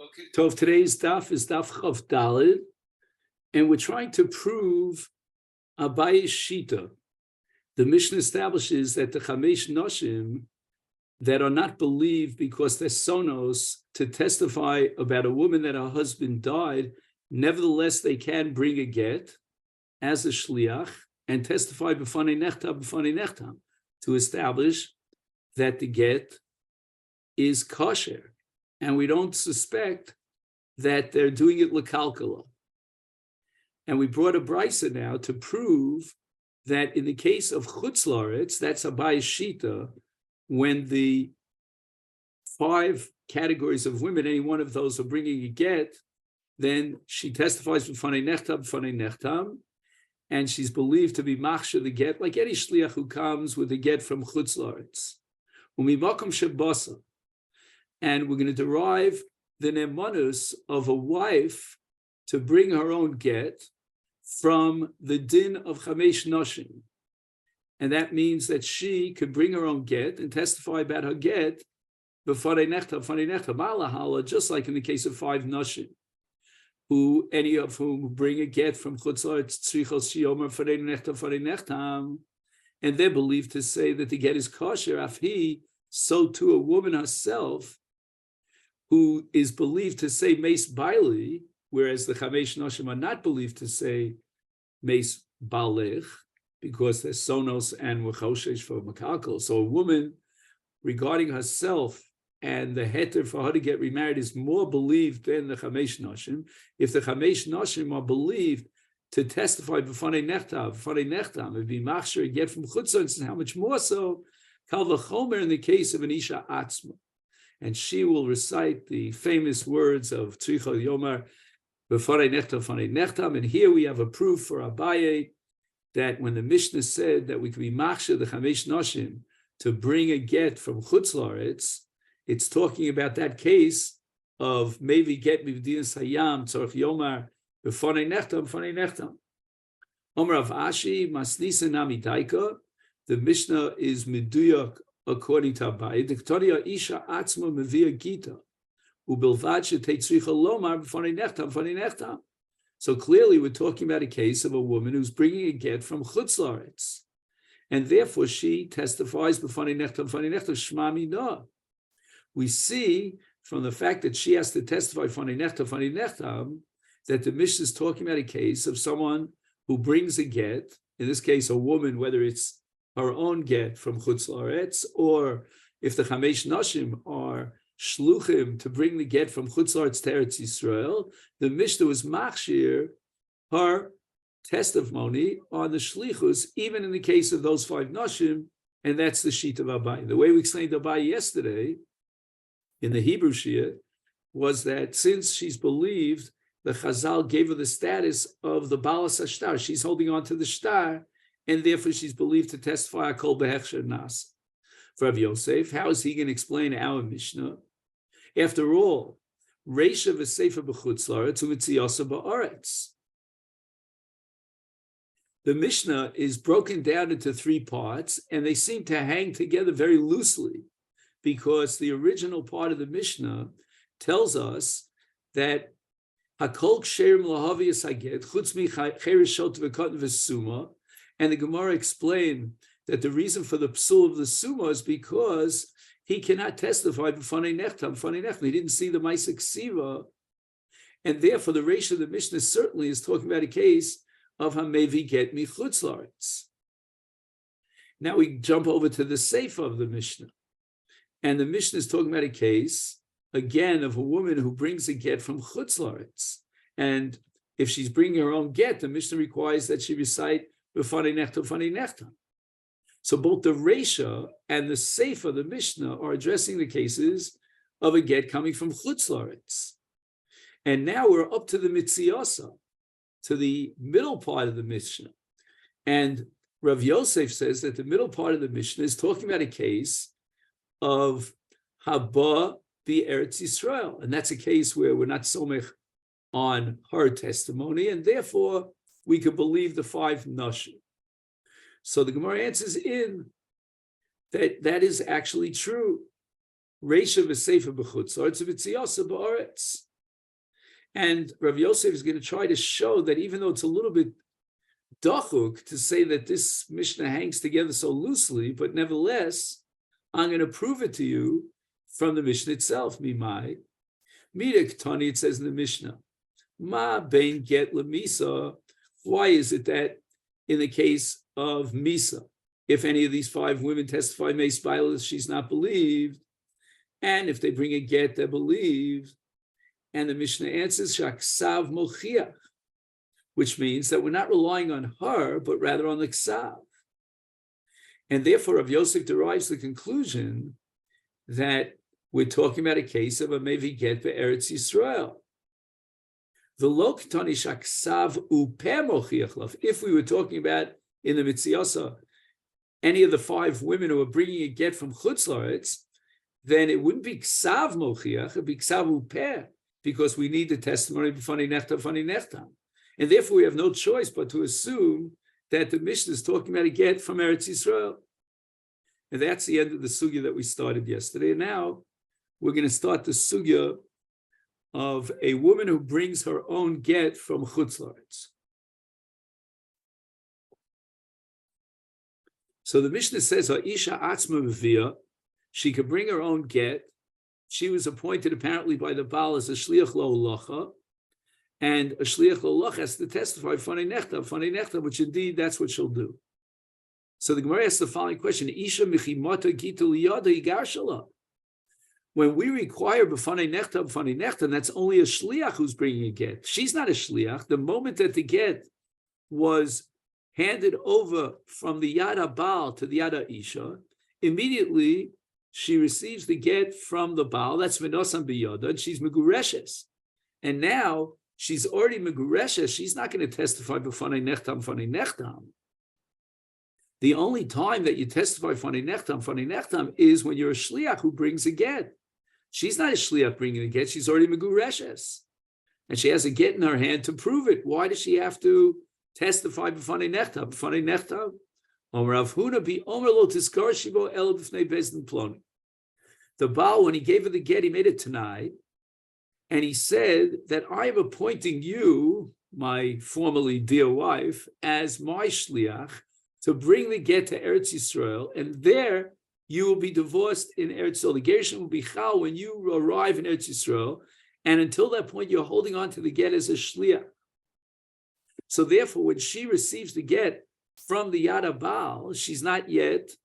Okay, Tov, today's daf is daf Chav Daled, and we're trying to prove Abaye's Shita. The Mishnah establishes that the Chamesh Noshim that are not believed because they're sonos to testify about a woman that her husband died, nevertheless they can bring a get as a shliach and testify b'fanei nechtam to establish that the get is kosher. And we don't suspect that they're doing it lekalkala. And we brought a brisa now to prove that in the case of chutz la'aretz, that's Abaye's shita, when the 5 categories of women, any one of those are bringing a get, then she testifies b'fanei nechtam, and she's believed to be machshir the get, like any shliach who comes with a get from chutz la'aretz. Umimakom shebasa. And we're going to derive the nemanus of a wife to bring her own get from the din of Chamesh Noshim. And that means that she could bring her own get and testify about her get b'fanei nechtam, just like in the case of 5 Noshim, who any of whom bring a get from chutz la'aretz tzrichos sheyomer fanei nechtam, and they're believed to say that the get is kosher. Afhi, so too a woman herself, who is believed to say Meis Baili, whereas the Chamesh Noshim are not believed to say Meis Balech, because they're Sonos and Wechoshesh for Makakal. So a woman, regarding herself and the heter for her to get remarried, is more believed than the Chamesh Noshim. If the Chamesh Noshim are believed to testify b'fanei nechtam, it'd be machshir, get from chutzon, and how much more so, kal v'chomer in the case of an Isha Atzma. And she will recite the famous words of Tzricha Yomar, b'fanei nechtam. And here we have a proof for Abaye that when the Mishnah said that we could be machshir the Chamesh Noshim to bring a get from chutz la'aretz, it's talking about that case of maybe get mivdin sayam tzorich Yomar b'fanei nechtam. Omer of Ashi masnisa nami daika. The Mishnah is meduyak according to Abaye. Diktoria isha atzma mevia gita ubilvad shetetzricha lomar b'fanei nechtam. So clearly we're talking about a case of a woman who's bringing a get from chutz la'aretz, and therefore she testifies b'fanei nechtam shma mina. We see from the fact that she has to testify b'fanei nechtam that the Mishnah is talking about a case of someone who brings a get, in this case a woman, whether it's her own get from chutz la'aretz, or if the Chamesh Noshim are shluchim to bring the get from chutz la'aretz to Eretz Yisrael, the Mishnah was machshir her testimony on the shlichus, even in the case of those 5 Noshim, and that's the sheet of Abaye. The way we explained Abaye yesterday in the Hebrew Shia was that since she's believed, the Chazal gave her the status of the Balas HaShtar. She's holding on to the shtar, and therefore she's believed to testify Kol Behechsher Nas. For Rav Yosef, how is he going to explain our Mishnah? After all, Reisha v'Sefer b'chutz la'aretz u'mitziyosa ba'aretz. The Mishnah is broken down into 3 parts, and they seem to hang together very loosely, because the original part of the Mishnah tells us that Hakol ksherim lahaviyas haget chutz mi cherishot v'katan v'suma. And the Gemara explained that the reason for the psul of the suma is because he cannot testify b'fanei nechtam. He didn't see the Masechet Siva, and therefore the Reish of the Mishnah certainly is talking about a case of hamevi get mi chutz la'aretz. Now we jump over to the Sefer of the Mishnah, and the Mishnah is talking about a case again of a woman who brings a get from chutz la'aretz, and if she's bringing her own get, the Mishnah requires that she recite b'fanei nechtam. So both the Reisha and the Sefer of the Mishnah are addressing the cases of a get coming from chutz la'aretz. And now we're up to the Mitziyasa, to the middle part of the Mishnah. And Rav Yosef says that the middle part of the Mishnah is talking about a case of Haba bi Eretz Yisrael. And that's a case where we're not somech on her testimony, and therefore we could believe the 5 Noshim. So the Gemara answers in that is actually true. Reisha v'Sefer b'chutz la'aretz v'tziyasa ba'aretz. And Rav Yosef is going to try to show that even though it's a little bit dachuk to say that this Mishnah hangs together so loosely, but nevertheless, I'm going to prove it to you from the Mishnah itself. Mimai, Midak Tani, it says in the Mishnah, Ma bein get lemisa. Why is it that in the case of Misa, if any of these 5 women testify meis bailas, she's not believed, and if they bring a get, they're believed? And the Mishnah answers, Shaksav mochiach, which means that we're not relying on her, but rather on the ksav. And therefore, Rav Yosef derives the conclusion that we're talking about a case of a mevi get be'eretz Yisrael. The lo ketani shaksav upeh mochiach laf. If we were talking about in the Mitziasa, any of the 5 women who are bringing a get from Chutz La'aretz, then it wouldn't be ksav mochiach, it'd be ksav upeh, because we need the testimony b'fanei nechtam. And therefore we have no choice but to assume that the Mishnah is talking about a get from Eretz Yisrael. And that's the end of the sugya that we started yesterday. And now we're going to start the sugya of a woman who brings her own get from Chutz La'aretz. So the Mishnah says, Ha'isha atzma v'via, she could bring her own get. She was appointed apparently by the Baal as a shliach lo halacha, and a shliach lo halacha has to testify fanei nechta, which indeed that's what she'll do. So the Gemara asks the following question: Isha michimata gita liyada yigar shala. When we require b'fanei nechta, that's only a shliach who's bringing a get. She's not a shliach. The moment that the get was handed over from the yad Baal to the yad Isha, immediately she receives the get from the Baal. That's v'nosan b'yada, and she's megureshes. And now she's already megureshes. She's not going to testify b'fanei nechtam. The only time that you testify fanei nechtam is when you're a shliach who brings a get. She's not a shliach bringing a get. She's already megureshes, and she has a get in her hand to prove it. Why does she have to testify b'fanei nechtam? The Baal, when he gave her the get, he made it tonight, and he said that I am appointing you, my formerly dear wife, as my shliach to bring the get to Eretz Yisrael, and there you will be divorced in Eretz Yisrael. The gerushin will be chal when you arrive in Eretz Yisrael, and until that point, you're holding on to the get as a shliach. So therefore, when she receives the get from the Yad Baal, she's not yet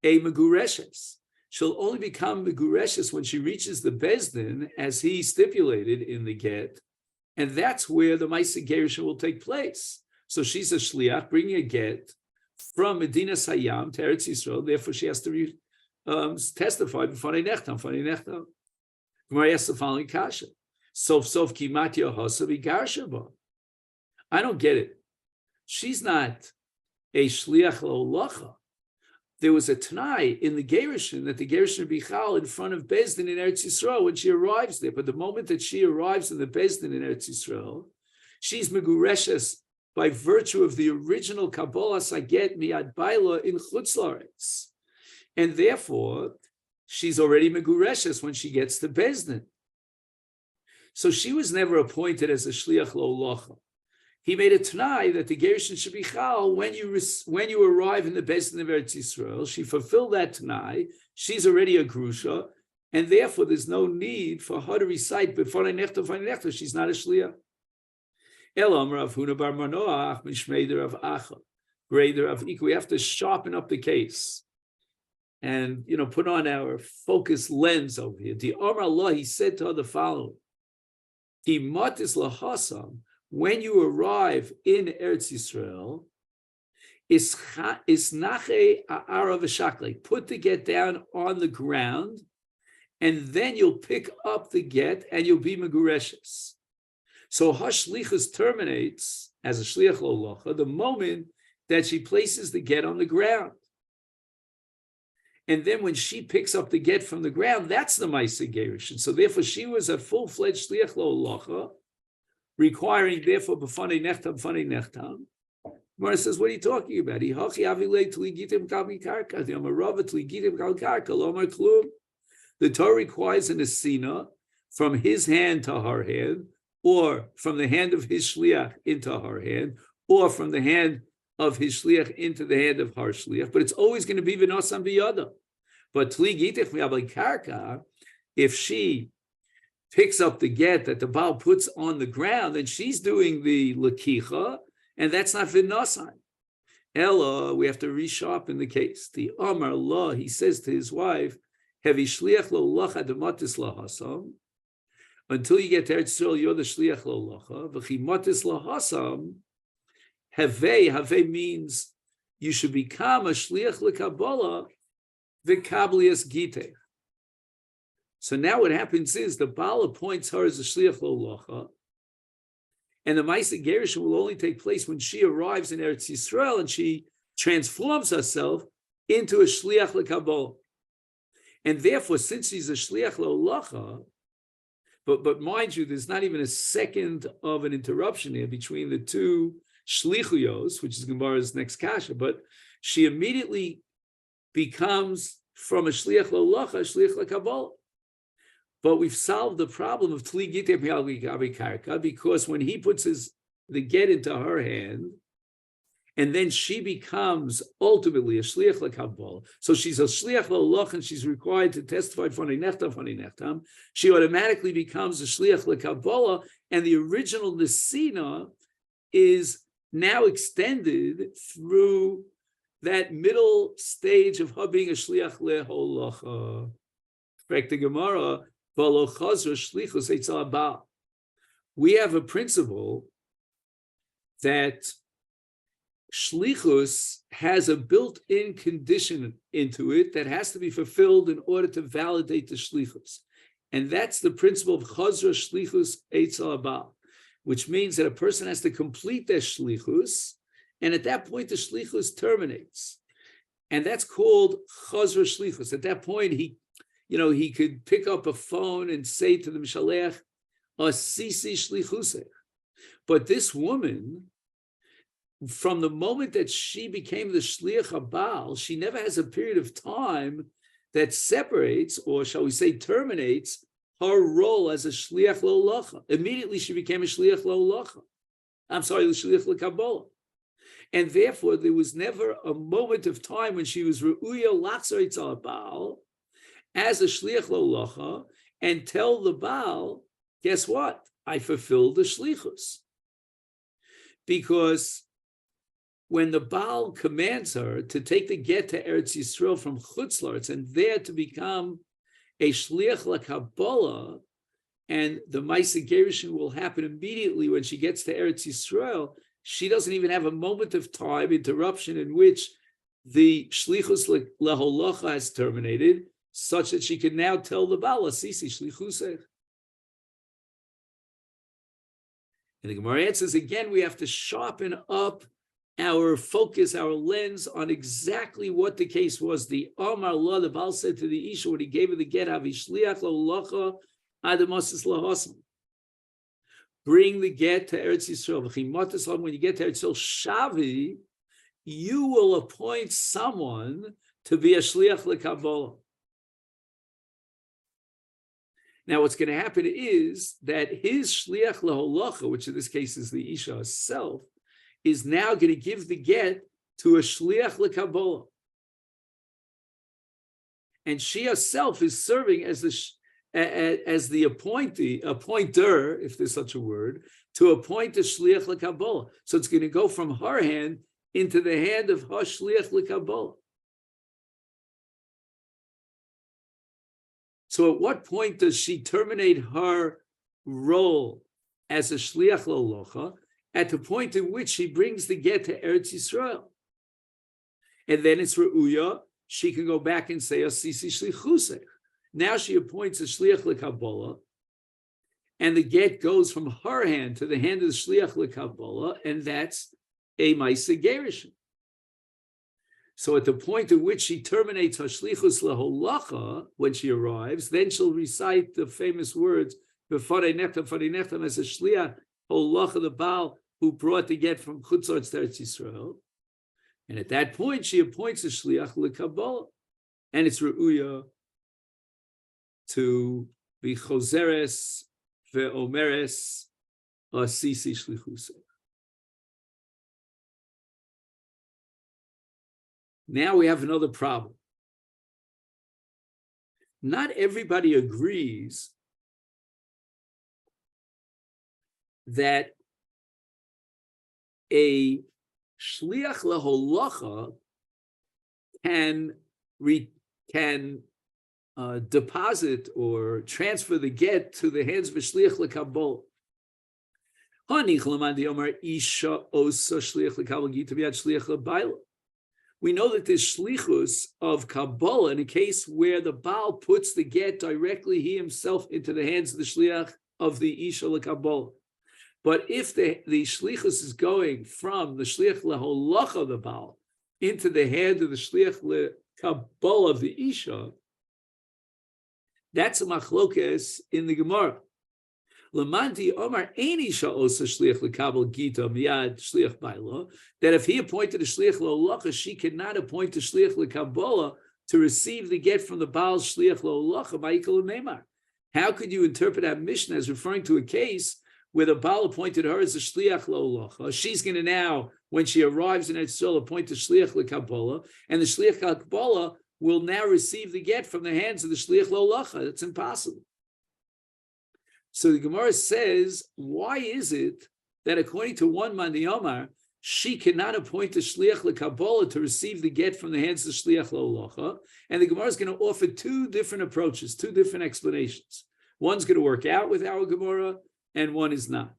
a Megureshes. She'll only become Megureshes when she reaches the Bezdin, as he stipulated in the get, and that's where the Maaseh Gerushin will take place. So she's a shliach bringing a get from Medina Sayyam to Eretz Yisrael. Therefore, she has to testify b'fanei nechtam. Gemara asks the following kasha: Sof kimat yahosa v'garsha ba. I don't get it. She's not a shliach lo. There was a Tanai in the gerushin that the gerushin bichal in front of Bezdin in Eretz Yisrael when she arrives there. But the moment that she arrives in the Bezdin in Eretz Yisrael, she's megureshes by virtue of the original Kabbalah Saget Miyad Baila in Chutz La'aretz. And therefore, she's already megureshes when she gets to Bezdin. So she was never appointed as a shliach lo locha. He made a Tanai that the gerushin should be chal when you arrive in the Bezdin of Eretz Yisrael. She fulfilled that Tanai. She's already a grusha, and therefore there's no need for her to recite b'fanei nechta. She's not a shliach. Elam Rav Huna bar Manoach mishmeider of Acha, grader of Ika. We have to sharpen up the case, and put on our focus lens over here. The Amar Allah, he said to her the following: Ki matis lahasam. When you arrive in Eretz Yisrael, isnache ha'ara v'shaklei, put the get down on the ground, and then you'll pick up the get, and you'll be megureshes. So hashlichus terminates as a shliach lo locha the moment that she places the get on the ground. And then when she picks up the get from the ground, that's the Maaseh Gerushin. So therefore, she was a full-fledged shliach lo locha, requiring therefore b'fanei nechtam. Gemara says, what are you talking about? The Torah requires an asina from his hand to her hand, or from the hand of his shliach into her hand, or from the hand of his shliach into the hand of her shliach, but it's always going to be v'nosam biyada. But tli gitich mi'abli karka, if she picks up the get that the Baal puts on the ground, then she's doing the lakicha, and that's not v'nosam. Ella, we have to resharpen the case. The Amar Allah, he says to his wife, Hevi shliach lo lacha dematis lahasam. Until you get to Eretz Yisrael, you're the shliach lo lacha. V'chimatis lahasam. Have means you should become a shliach lekabbalah v'kablias gittin. So now what happens is the Baal appoints her as a shliach lo lacha, and the Masechet Gerushin will only take place when she arrives in Eretz Yisrael and she transforms herself into a shliach lekabbalah. And therefore, since she's a shliach lo lacha, but mind you, there's not even a second of an interruption here between the two shlichuyos, which is Gemara's next kasha, but she immediately becomes from a shliach lo lacha, a shliach lekabbalah. But we've solved the problem of tli gittin mi'abli karka, because when he puts the get into her hand, and then she becomes ultimately a shliach lekabbalah. So she's a shliach lo lacha, and she's required to testify fani nechtam. She automatically becomes a shliach lekabbalah, and the original nesina is now extended through that middle stage of her being a shliach leholacha. Correct the Gemara. We have a principle that shlichus has a built-in condition into it that has to be fulfilled in order to validate the shlichus. And that's the principle of chazra shlichus eitz al, which means that a person has to complete their shlichus, and at that point the shlichus terminates. And that's called chazra shlichus. At that point, he could pick up a phone and say to the Mishalech, Asisi shlichusech. But this woman, from the moment that she became the shliach habal, she never has a period of time that separates, or shall we say terminates, her role as a shliach lo lacha. Immediately she became a shliach lo lacha. The shliach lekabbalah. And therefore, there was never a moment of time when she was re'uya lachzor itzal Baal as a shliach lo lacha and tell the Baal, guess what? I fulfilled the shlichus. Because when the Baal commands her to take the get to Eretz Yisrael from Chutz La'aretz and there to become a shliach lekabbalah, and the Masechet Gerushin will happen immediately when she gets to Eretz Yisrael, she doesn't even have a moment of time interruption in which the shlichus leholacha has terminated, such that she can now tell the Baal, Asisi shlichusech. And the Gemara answers again, we have to sharpen up our focus, our lens on exactly what the case was. The Amar Allah, the Baal said to the Isha when he gave her the get, Havishliach lo adamosis lahasam. Bring the get to Eretz Yisrael. When you get to Eretz Yisrael, Shavi, you will appoint someone to be a shliach lekabbalah. Now, what's going to happen is that his shliach leholacha, which in this case is the Isha herself, is now going to give the get to a shliach lekabbalah. And she herself is serving as the appointer, if there's such a word, to appoint a shliach lekabbalah. So it's going to go from her hand into the hand of her shliach lekabbalah. So at what point does she terminate her role as a shliach lo lacha? At the point in which she brings the get to Eretz Yisrael. And then it's re'uya, she can go back and say, Asisi shlichusech. Now she appoints a shliach lekabbalah, and the get goes from her hand to the hand of the shliach lekabbalah, and that's a Masechet Gerushin. So at the point at which she terminates her shlichus leholacha, when she arrives, then she'll recite the famous words, B'farei nechtam as a shliach holacha, the Baal who brought the get from Chutz La'aretz to Eretz Yisrael. And at that point, she appoints a shliach lekabbalah, and it's re'uya to be choseres ve'omeres asisi shlichus. Now we have another problem. Not everybody agrees that a shliach laholacha can deposit or transfer the get to the hands of a shliach lekabol. We know that there's shlichus of Kabbalah in a case where the Baal puts the get directly he himself into the hands of the shliach of the Isha LeKabbalah. But if the shlichus is going from the shliach leholacha of the Baal into the hand of the shliach LeKabbalah of the Isha, that's a machlokes in the Gemara. Lamanti Omar Eini Sha'osa Shliach L'Kabel Gita Miyad Shliach Baila, that if he appointed a Shliach L'Olacha, she cannot appoint a Shliach L'Kabbalah to receive the get from the Baal's Shliach L'Olacha Ma'ikal Neymar. How could you interpret that Mishnah as referring to a case where the Baal appointed her as a Shliach L'Olacha? She's going to now, when she arrives in Etzol, appoint a Shliach L'Kabbalah, and the Shliach L'Kabbalah will now receive the get from the hands of the Shliach L'Olacha. That's impossible. So the Gemara says, why is it that according to one man, the Omar, she cannot appoint a shliach lekabbalah to receive the get from the hands of shliach leolacha? And the Gemara is going to offer two different approaches, two different explanations. One's going to work out with our Gemara, and one is not.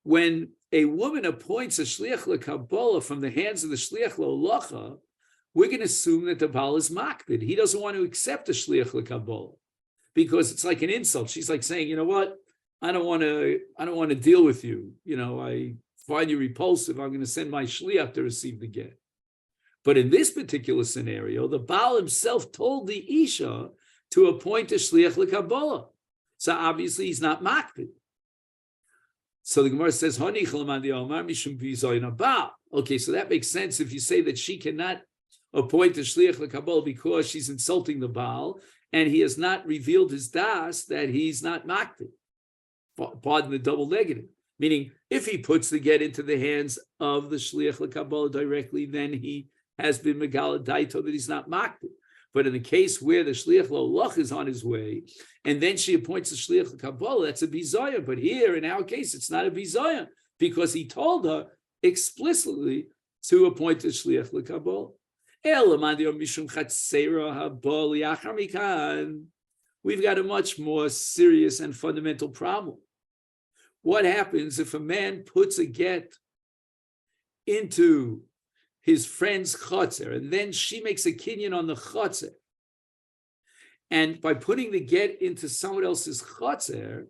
When a woman appoints a shliach lekabbalah from the hands of the shliach leolacha, we're going to assume that the Baal is makbid. He doesn't want to accept a shliach lekabbalah because it's like an insult. She's like saying, you know what? I don't want to deal with you. You know, I find you repulsive. I'm going to send my shliach to receive the get. But in this particular scenario, the Baal himself told the Isha to appoint a shliach lekabbalah. So obviously he's not makbid. So the Gemara says, okay, so that makes sense if you say that she cannot appoint a shliach lekabbalah because she's insulting the Baal, and he has not revealed his das that he's not makbid. Pardon the double negative. Meaning, if he puts the get into the hands of the shliach lekabbalah directly, then he has been megala daito that he's not makbid. But in the case where the shliach leolach is on his way, and then she appoints the shliach lekabbalah, that's a bizayon. But here, in our case, it's not a bizayon because he told her explicitly to appoint the shliach lekabbalah. We've got a much more serious and fundamental problem. What happens if a man puts a get into his friend's chotzer, and then she makes a kinyan on the chotzer? And by putting the get into someone else's chotzer,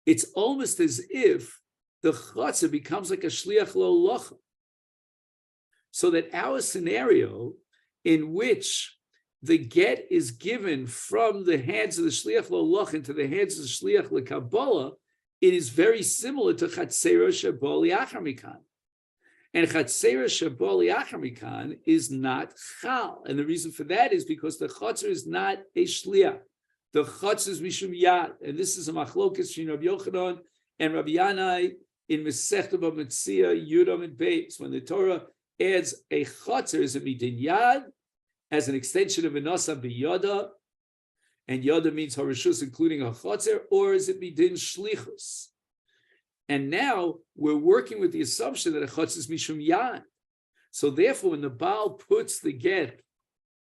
it's almost as if the chotzer becomes like a shliach leolacha. So that our scenario in which the get is given from the hands of the shliach leolach into the hands of the shliach lekabbalah, it is very similar to chatzera shebo liachar mikan. And chatzera shebo liachar mikan is not chal. And the reason for that is because the chatzera is not a shliach. The chatzera is mishum yad. And this is a machlokas between Rabbi Yochanan and Rabbi Yanai in Masechet B'Metzia Yudam and Beis. When the Torah adds a chotzer as a midin yad, as an extension of anasa b'yada, and yada means harishus, including a chotzer, or is it midin shlichus? And now we're working with the assumption that a chotzer is mishum yad. So therefore, when the Baal puts the get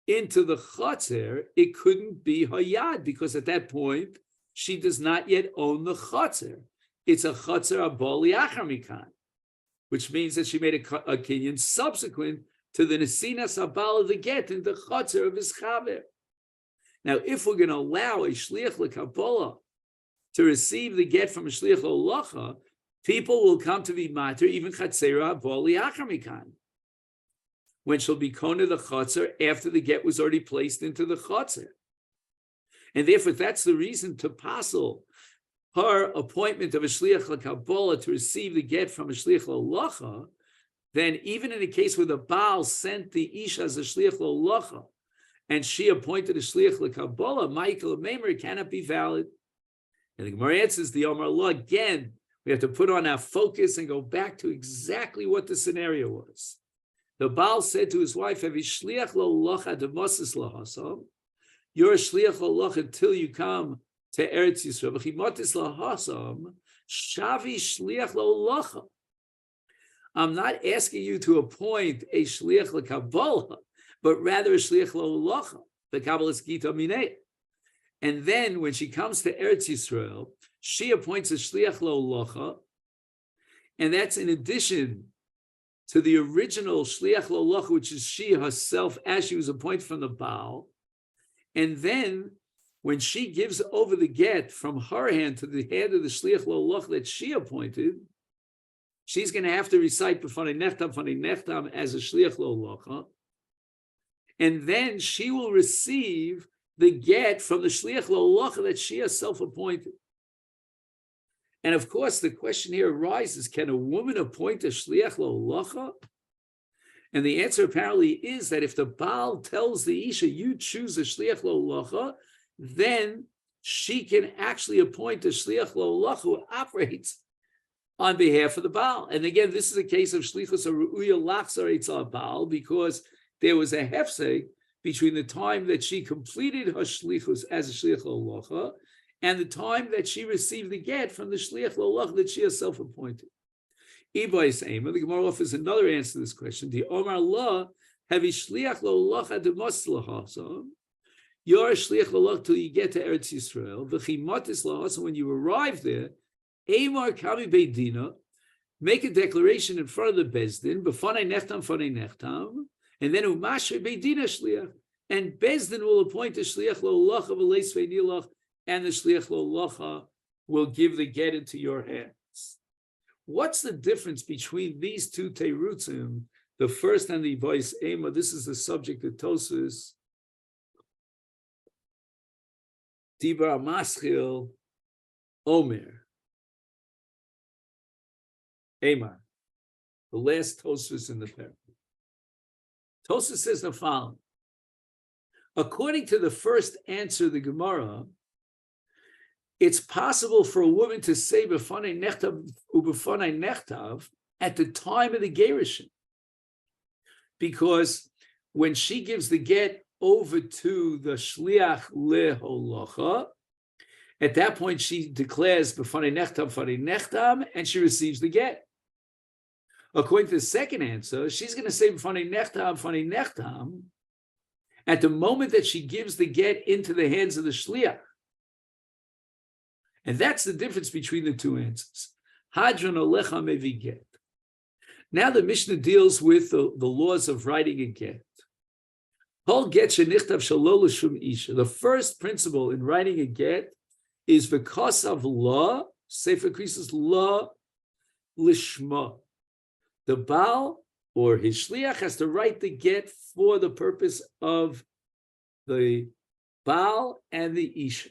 into the chotzer, it couldn't be hayad, because at that point, she does not yet own the chotzer. It's a chotzer abol liachar mikan, which means that she made a kinyan subsequent to the nesinas abal of the get in the chotzer of his chaver. Now, if we're going to allow a shliach lekabbalah to receive the get from a shliach leolacha, people will come to be mater even chatzera abal liachar mikan, when she'll be kona the chotzer after the get was already placed into the chotzer. And therefore, that's the reason to passel her appointment of a shliach lekabbalah to receive the get from a shliach leolacha. Then even in a case where the Baal sent the Isha as a shliach leolacha, and she appointed a shliach lekabbalah, Michael Maimer, cannot be valid. And the Gemara answers the Omar Allah again. We have to put on our focus and go back to exactly what the scenario was. The Baal said to his wife, you're a shliach lo until you come to Eretz Yisrael. I'm not asking you to appoint a shliach lekabbalah, but rather a shliach lo the Kabbalist Gita Minei. And then when she comes to Eretz Yisrael, she appoints a shliach lo, and that's in addition to the original shliach lo, which is she herself as she was appointed from the Baal. And then when she gives over the get from her hand to the hand of the shliach lo that she appointed, she's going to have to recite b'fanei nechtam as a shliach lo, and then she will receive the get from the shliach lo that she herself appointed. And of course, the question here arises: can a woman appoint a shliach lo? And the answer apparently is that if the Baal tells the Isha, you choose a shliach lo, then she can actually appoint a shliach lo who operates on behalf of the Baal. And again, this is a case of shlichus aruya lachzar eitzah Baal, because there was a hefsek between the time that she completed her shlichus as a shliach lo and the time that she received the get from the shliach lo that she herself appointed. Ibais Ema, the Gemara offers another answer to this question. The Omar La have shliach lo ademas lahasam. You're a shliach lo till you get to Eretz Yisrael. V'chimatis lahasam, when you arrive there, Eimar kami beidina, make a declaration in front of the bezdin, b'fanei nechtam, and then umashe beidina shliach, and bezdin will appoint a shliach lo of a leisvei nilach, and the shliach lo will give the get into your hands. What's the difference between these two teirutzim, the first and the voice ema? This is the subject of Tosfos. Dibar Maschil Omer Emar, the last Tosfos in the parak. Tosfos says the following: according to the first answer of the Gemara, it's possible for a woman to say b'fanei nechtav u'b'fanei nechtav at the time of the gerushin, because when she gives the get over to the shliach leholacha, at that point she declares b'fanei nechtam, and she receives the get. According to the second answer, she's going to say b'fanei nechtam at the moment that she gives the get into the hands of the shliach. And that's the difference between the two answers. Hadron olecha mevi get. Now the Mishnah deals with the laws of writing a get. Kol get shenichtav shelo l'shum isha. The first principle in writing a get is because of law, Sefer Krisos law lishma. The Baal or his shliach has to write the get for the purpose of the Baal and the Isha.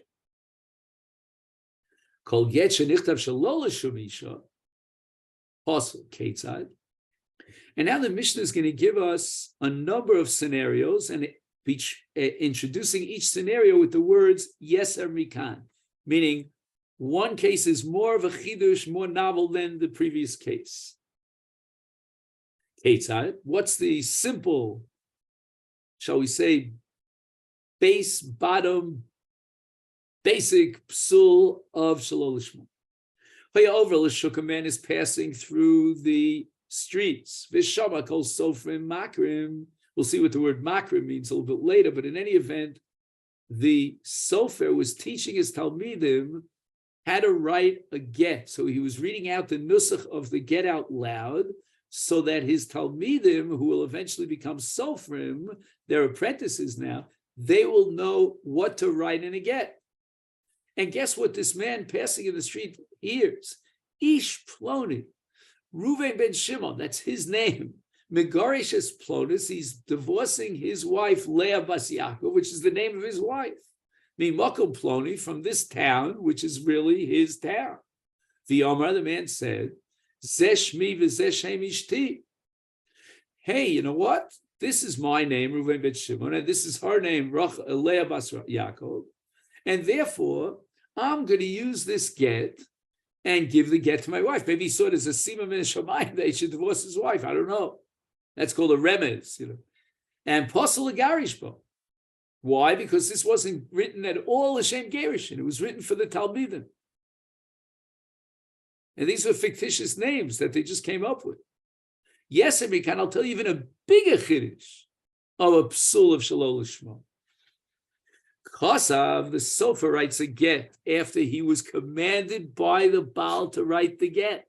Kol get shenichtav shelo l'shum isha. Also, Ketzad. And now the Mishnah is going to give us a number of scenarios and introducing each scenario with the words yeser mikan, meaning one case is more of a chidush, more novel than the previous case. Ketzad, what's the simple, shall we say, bottom, basic psul of Shalol Lishma? A man is passing through the streets. Vishama kol sofrim makrim. We'll see what the word makrim means a little bit later, but in any event, the sofer was teaching his talmidim how to write a get. So he was reading out the nusach of the get out loud, so that his talmidim, who will eventually become sofrim, their apprentices now, they will know what to write in a get. And guess what this man passing in the street hears? Ish Ploni, Ruven ben Shimon, that's his name. Megarish es Plonis, he's divorcing his wife, Leah bas Yaakov, which is the name of his wife. Mimakom Ploni, from this town, which is really his town. The Omar, the man said, Zeshmi v'zeshem ishti. Hey, you know what? this is my name, Reuven ben Shimon, and this is her name, Leah bas Yaakov, and therefore I'm going to use this get and give the get to my wife. Maybe he saw it as a sima min shamayim that he should divorce his wife. I don't know. That's called a remez, And posel garishbo. Why? Because this wasn't written at all l'shem gerushin. It was written for the Talmidim. And these were fictitious names that they just came up with. Yes, Mikan, I'll tell you even a bigger chiddush of a psul of shalol l'shmo. Kosav, the Sofer writes a get after he was commanded by the Baal to write the get.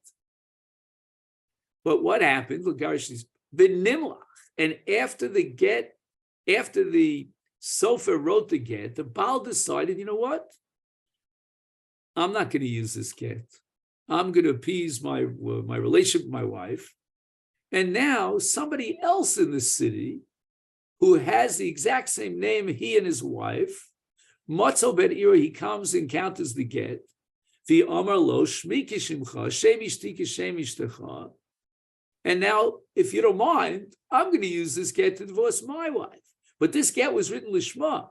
But what happened? Look, Garish is v'nimlach. And after the get, after the Sofer wrote the get, the Baal decided, you know what? I'm not going to use this get. I'm going to appease my relationship with my wife. And now somebody else in the city who has the exact same name, he and his wife, Matzo ben Ira, he comes and counters the get. The Amar lo shmi kishimcha, shem ishti shem ishtecha. And now, if you don't mind, I'm going to use this get to divorce my wife. But this get was written lishma,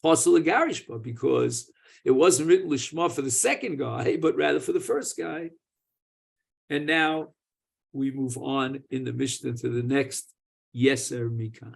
posel garishma, because it wasn't written lishma for the second guy, but rather for the first guy. And now we move on in the Mishnah to the next Yeser Mikan.